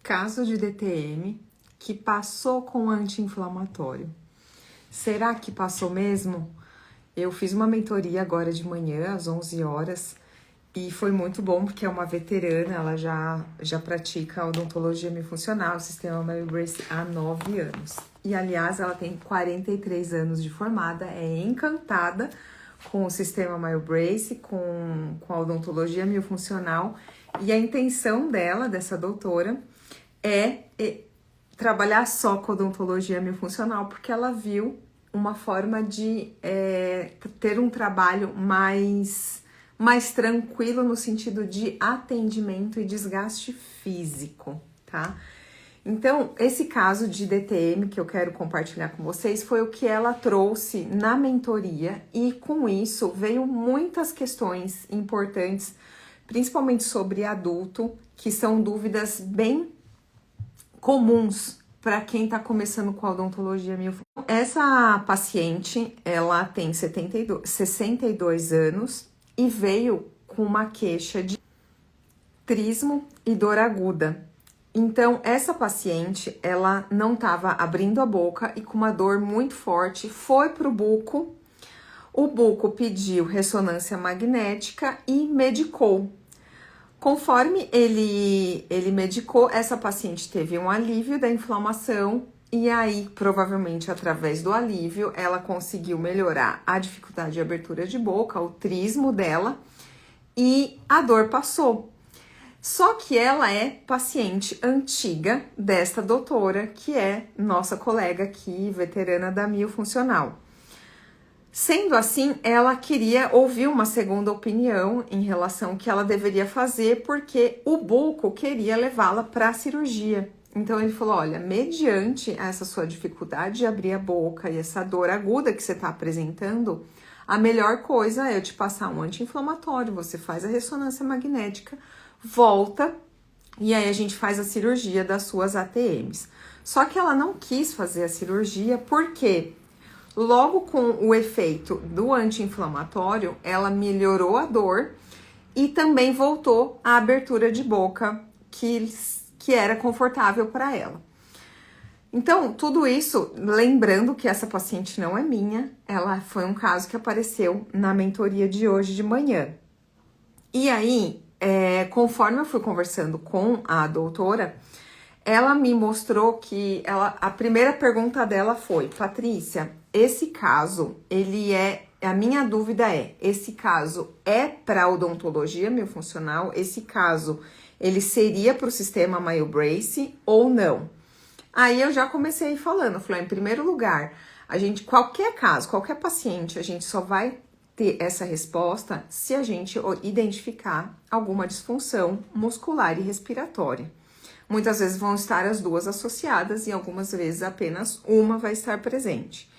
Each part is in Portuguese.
Caso de DTM que passou com anti-inflamatório. Será que passou mesmo? Eu fiz uma mentoria agora de manhã, às 11 horas, e foi muito bom porque é uma veterana, ela já pratica odontologia miofuncional, o sistema MyoBrace há 9 anos. E, aliás, ela tem 43 anos de formada, é encantada com o sistema MyoBrace, com a odontologia miofuncional, e a intenção dela, dessa doutora, é trabalhar só com odontologia miofuncional, porque ela viu uma forma de ter um trabalho mais tranquilo no sentido de atendimento e desgaste físico, tá? Então, esse caso de DTM que eu quero compartilhar com vocês foi o que ela trouxe na mentoria, e com isso veio muitas questões importantes, principalmente sobre adulto, que são dúvidas bem comuns para quem está começando com a odontologia miofuncional. Essa paciente, ela tem 62 anos e veio com uma queixa de trismo e dor aguda. Então, essa paciente, ela não estava abrindo a boca e com uma dor muito forte, foi pro buco. O buco pediu ressonância magnética e medicou. Conforme ele medicou, essa paciente teve um alívio da inflamação e aí, provavelmente através do alívio, ela conseguiu melhorar a dificuldade de abertura de boca, o trismo dela, e a dor passou. Só que ela é paciente antiga desta doutora, que é nossa colega aqui, veterana da miofuncional. Sendo assim, ela queria ouvir uma segunda opinião em relação ao que ela deveria fazer, porque o buco queria levá-la para a cirurgia. Então ele falou, olha, mediante essa sua dificuldade de abrir a boca e essa dor aguda que você está apresentando, a melhor coisa é eu te passar um anti-inflamatório, você faz a ressonância magnética, volta e aí a gente faz a cirurgia das suas ATMs. Só que ela não quis fazer a cirurgia porque logo com o efeito do anti-inflamatório, ela melhorou a dor e também voltou à abertura de boca que era confortável para ela. Então, tudo isso, lembrando que essa paciente não é minha, ela foi um caso que apareceu na mentoria de hoje de manhã. E aí, conforme eu fui conversando com a doutora, ela me mostrou que a primeira pergunta dela foi, Patrícia, esse caso, a minha dúvida esse caso é para odontologia miofuncional? Esse caso, ele seria para o sistema MyoBrace ou não? Aí eu já comecei falando, falei, em primeiro lugar, qualquer caso, qualquer paciente, a gente só vai ter essa resposta se a gente identificar alguma disfunção muscular e respiratória. Muitas vezes vão estar as duas associadas e algumas vezes apenas uma vai estar presente.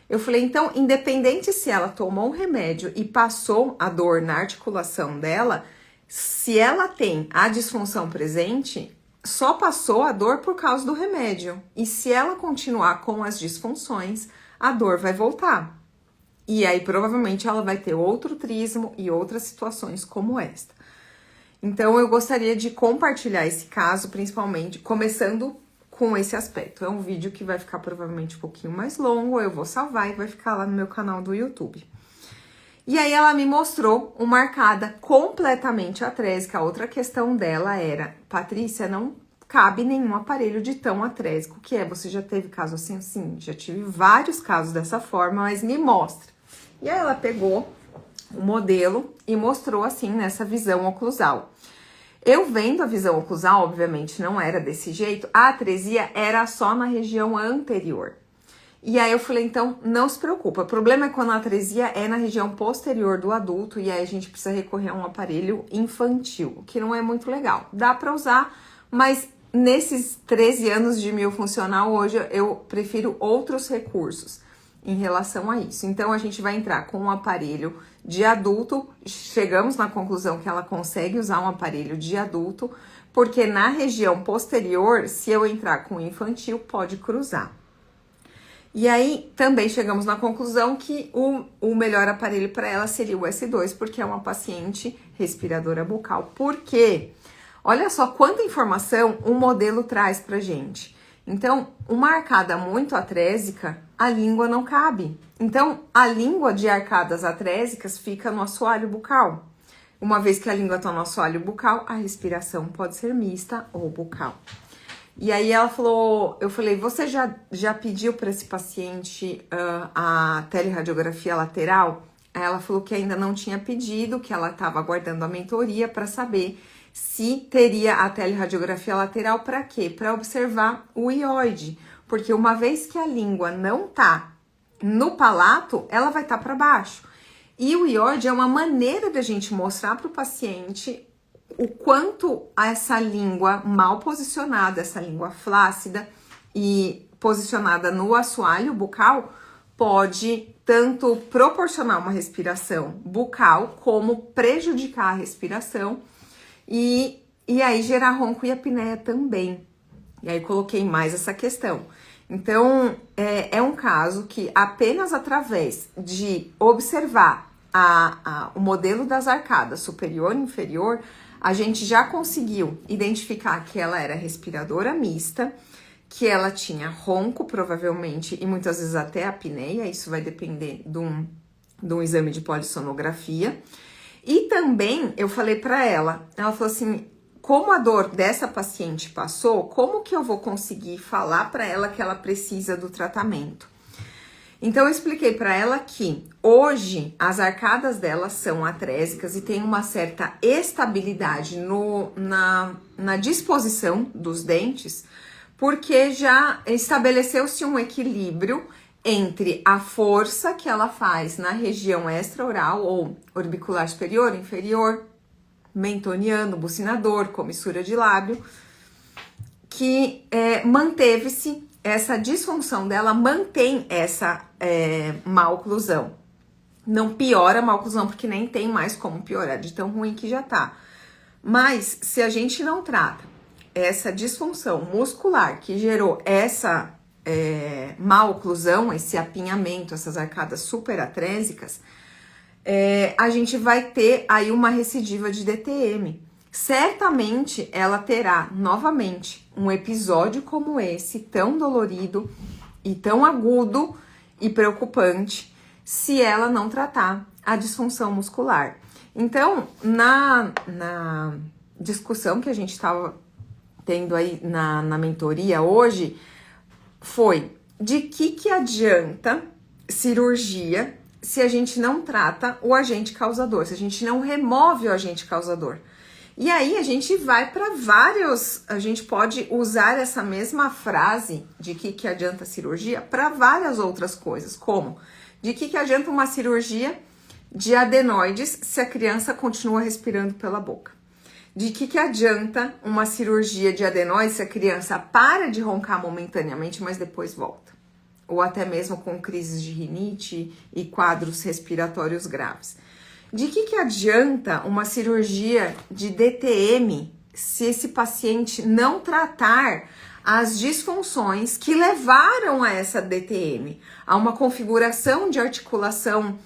Eu falei, então, independente se ela tomou um remédio e passou a dor na articulação dela, se ela tem a disfunção presente, só passou a dor por causa do remédio. E se ela continuar com as disfunções, a dor vai voltar. E aí, provavelmente, ela vai ter outro trismo e outras situações como esta. Então, eu gostaria de compartilhar esse caso, principalmente, começando com esse aspecto. É um vídeo que vai ficar provavelmente um pouquinho mais longo, eu vou salvar e vai ficar lá no meu canal do YouTube. E aí, ela me mostrou uma arcada completamente atrésica. A outra questão dela era, Patrícia, não cabe nenhum aparelho de tão atrésico que é. Você já teve caso assim? Sim, já tive vários casos dessa forma, mas me mostra. E aí, ela pegou o modelo e mostrou assim nessa visão oclusal. Eu vendo a visão oclusal, obviamente não era desse jeito, a atresia era só na região anterior. E aí eu falei, então não se preocupa, o problema é quando a atresia é na região posterior do adulto e aí a gente precisa recorrer a um aparelho infantil, o que não é muito legal. Dá para usar, mas nesses 13 anos de miofuncional hoje eu prefiro outros recursos em relação a isso. Então, a gente vai entrar com um aparelho de adulto, chegamos na conclusão que ela consegue usar um aparelho de adulto, porque na região posterior, se eu entrar com infantil, pode cruzar. E aí, também chegamos na conclusão que o melhor aparelho para ela seria o S2, porque é uma paciente respiradora bucal. Por quê? Olha só quanta informação um modelo traz pra gente. Então, uma arcada muito atrésica, a língua não cabe. Então, a língua de arcadas atrésicas fica no assoalho bucal. Uma vez que a língua está no assoalho bucal, a respiração pode ser mista ou bucal. E aí ela falou, eu falei, você já pediu para esse paciente a teleradiografia lateral? Aí ela falou que ainda não tinha pedido, que ela estava aguardando a mentoria para saber se teria a teleradiografia lateral para quê? Para observar o ióide, porque uma vez que a língua não tá no palato, ela vai estar para baixo. E o ióide é uma maneira da gente mostrar para o paciente o quanto essa língua mal posicionada, essa língua flácida e posicionada no assoalho bucal, pode tanto proporcionar uma respiração bucal, como prejudicar a respiração e aí gerar ronco e apneia também. E aí coloquei mais essa questão. Então, é um caso que apenas através de observar o modelo das arcadas superior e inferior, a gente já conseguiu identificar que ela era respiradora mista, que ela tinha ronco, provavelmente, e muitas vezes até apneia, isso vai depender de um exame de polissonografia. E também eu falei para ela falou assim, como a dor dessa paciente passou, como que eu vou conseguir falar para ela que ela precisa do tratamento? Então eu expliquei para ela que hoje as arcadas dela são atrésicas e tem uma certa estabilidade na disposição dos dentes, porque já estabeleceu-se um equilíbrio entre a força que ela faz na região extraoral ou orbicular superior, inferior, mentoniano, bucinador, comissura de lábio, que manteve-se essa disfunção dela, mantém essa maloclusão. Não piora a maloclusão, porque nem tem mais como piorar de tão ruim que já tá. Mas se a gente não trata essa disfunção muscular que gerou essa maloclusão, esse apinhamento, essas arcadas superatrésicas, a gente vai ter aí uma recidiva de DTM. Certamente ela terá novamente um episódio como esse, tão dolorido e tão agudo e preocupante, se ela não tratar a disfunção muscular. Então, na discussão que a gente estava tendo aí na mentoria hoje, foi de que adianta cirurgia se a gente não trata o agente causador, se a gente não remove o agente causador. E aí a gente vai para a gente pode usar essa mesma frase de que adianta cirurgia para várias outras coisas, como de que adianta uma cirurgia de adenoides se a criança continua respirando pela boca. De que adianta uma cirurgia de adenoides se a criança para de roncar momentaneamente, mas depois volta. Ou até mesmo com crises de rinite e quadros respiratórios graves. De que adianta uma cirurgia de DTM se esse paciente não tratar as disfunções que levaram a essa DTM, a uma configuração de articulação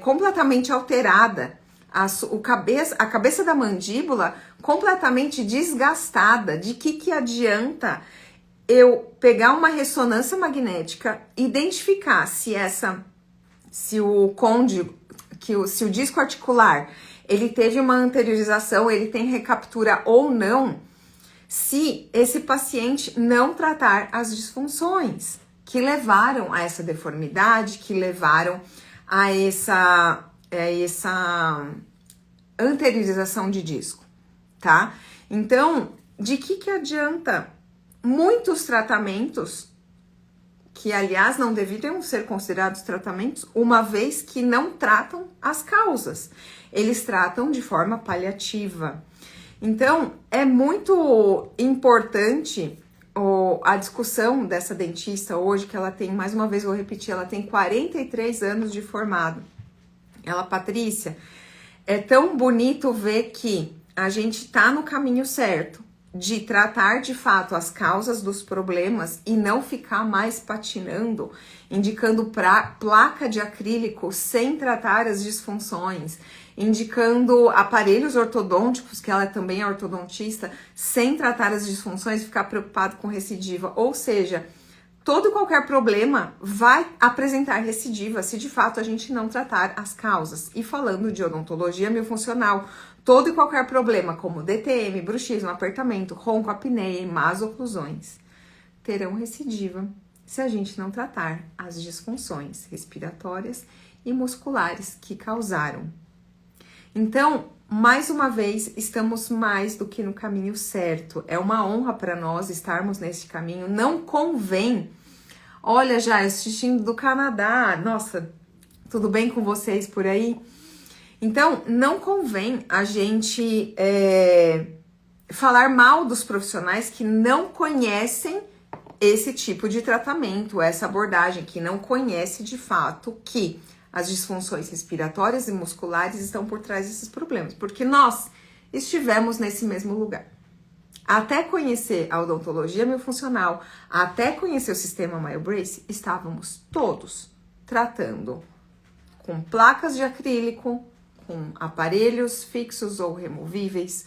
completamente alterada, a cabeça da mandíbula completamente desgastada? De que adianta eu pegar uma ressonância magnética, identificar se o disco articular ele teve uma anteriorização, ele tem recaptura ou não, se esse paciente não tratar as disfunções que levaram a essa deformidade, que levaram a essa anteriorização de disco, tá? Então, de que adianta muitos tratamentos, que aliás não deveriam ser considerados tratamentos, uma vez que não tratam as causas, eles tratam de forma paliativa. Então, é muito importante a discussão dessa dentista hoje, que ela tem, mais uma vez vou repetir, ela tem 43 anos de formado. Ela, Patrícia, é tão bonito ver que a gente tá no caminho certo de tratar de fato as causas dos problemas e não ficar mais patinando, indicando placa de acrílico sem tratar as disfunções, indicando aparelhos ortodônticos, que ela também é ortodontista, sem tratar as disfunções e ficar preocupado com recidiva. Ou seja, todo e qualquer problema vai apresentar recidiva se de fato a gente não tratar as causas. E falando de odontologia miofuncional, todo e qualquer problema como DTM, bruxismo, apertamento, ronco, apneia e más oclusões terão recidiva se a gente não tratar as disfunções respiratórias e musculares que causaram. Então, mais uma vez, estamos mais do que no caminho certo. É uma honra para nós estarmos nesse caminho. Não convém. Olha, já assistindo do Canadá. Nossa, tudo bem com vocês por aí? Então, não convém a gente falar mal dos profissionais que não conhecem esse tipo de tratamento, essa abordagem, que não conhece de fato que as disfunções respiratórias e musculares estão por trás desses problemas, porque nós estivemos nesse mesmo lugar. Até conhecer a odontologia miofuncional, até conhecer o sistema MyoBrace, estávamos todos tratando com placas de acrílico, com aparelhos fixos ou removíveis,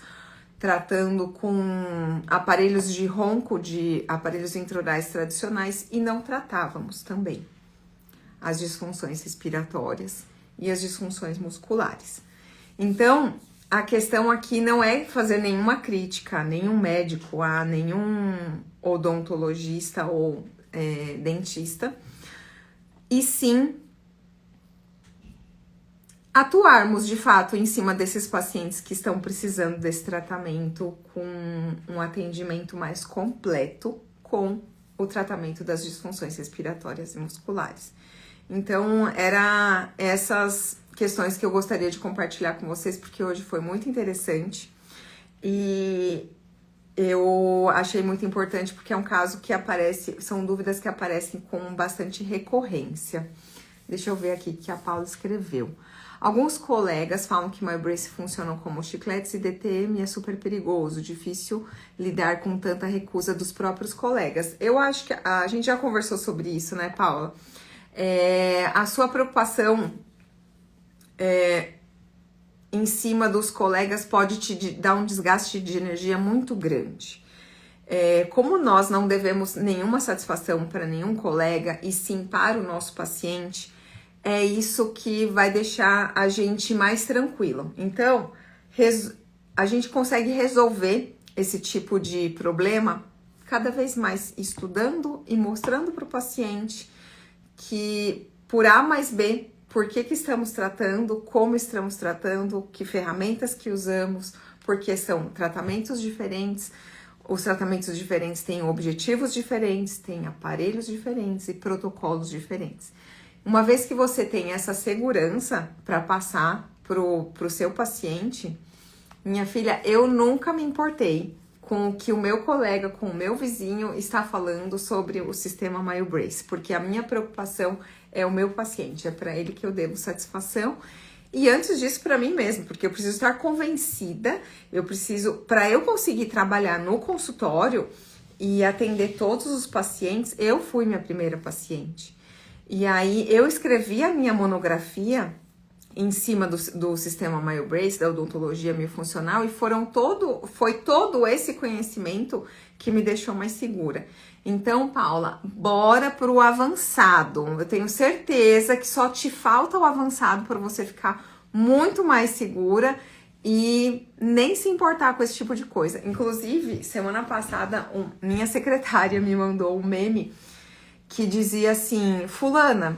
tratando com aparelhos de ronco, de aparelhos intraorais tradicionais, e não tratávamos também as disfunções respiratórias e as disfunções musculares. Então, a questão aqui não é fazer nenhuma crítica a nenhum médico, a nenhum odontologista ou dentista, e sim atuarmos de fato em cima desses pacientes que estão precisando desse tratamento com um atendimento mais completo com o tratamento das disfunções respiratórias e musculares. Então, era essas questões que eu gostaria de compartilhar com vocês, porque hoje foi muito interessante e eu achei muito importante porque é um caso que aparece, são dúvidas que aparecem com bastante recorrência. Deixa eu ver aqui o que a Paula escreveu. Alguns colegas falam que MyoBrace funcionam como chicletes e DTM é super perigoso, difícil lidar com tanta recusa dos próprios colegas. Eu acho que a gente já conversou sobre isso, né, Paula? A sua preocupação em cima dos colegas pode te dar um desgaste de energia muito grande. Como nós não devemos nenhuma satisfação para nenhum colega e sim para o nosso paciente, é isso que vai deixar a gente mais tranquilo. Então, a gente consegue resolver esse tipo de problema cada vez mais estudando e mostrando para o paciente que por A mais B, por que estamos tratando, como estamos tratando, que ferramentas que usamos, porque são tratamentos diferentes. Os tratamentos diferentes têm objetivos diferentes, têm aparelhos diferentes e protocolos diferentes. Uma vez que você tem essa segurança para passar pro seu paciente, minha filha, eu nunca me importei com o que o meu colega, com o meu vizinho está falando sobre o sistema MyoBrace, porque a minha preocupação é o meu paciente, é para ele que eu devo satisfação. E antes disso, para mim mesmo, porque eu preciso estar convencida, para eu conseguir trabalhar no consultório e atender todos os pacientes, eu fui minha primeira paciente. E aí eu escrevi a minha monografia em cima do sistema MyoBrace, da odontologia miofuncional, e foi todo esse conhecimento que me deixou mais segura. Então, Paula, bora pro avançado. Eu tenho certeza que só te falta o avançado para você ficar muito mais segura e nem se importar com esse tipo de coisa. Inclusive, semana passada, minha secretária me mandou um meme que dizia assim, fulana,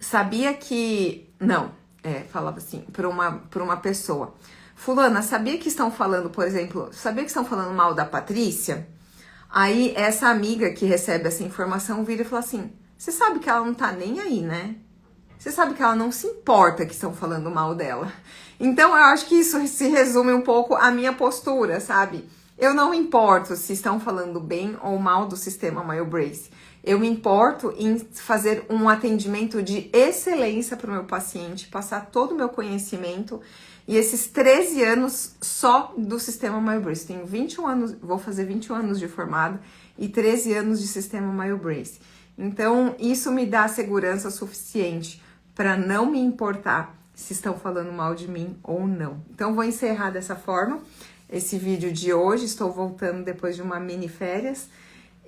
sabia que... Não, falava assim, para uma pessoa. Fulana, sabia que estão falando, por exemplo, sabia que estão falando mal da Patrícia? Aí essa amiga que recebe essa informação vira e fala assim, você sabe que ela não tá nem aí, né? Você sabe que ela não se importa que estão falando mal dela. Então eu acho que isso se resume um pouco à minha postura, sabe? Eu não me importo se estão falando bem ou mal do sistema MyoBrace. Eu me importo em fazer um atendimento de excelência para o meu paciente, passar todo o meu conhecimento e esses 13 anos só do sistema MyoBrace. Tenho 21 anos, vou fazer 21 anos de formada e 13 anos de sistema MyoBrace. Então, isso me dá segurança suficiente para não me importar se estão falando mal de mim ou não. Então, vou encerrar dessa forma esse vídeo de hoje. Estou voltando depois de uma mini férias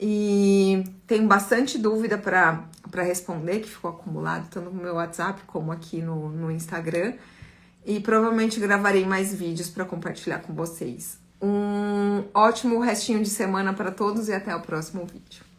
e tenho bastante dúvida para responder, que ficou acumulado tanto no meu WhatsApp como aqui no Instagram. E provavelmente gravarei mais vídeos para compartilhar com vocês. Um ótimo restinho de semana para todos e até o próximo vídeo.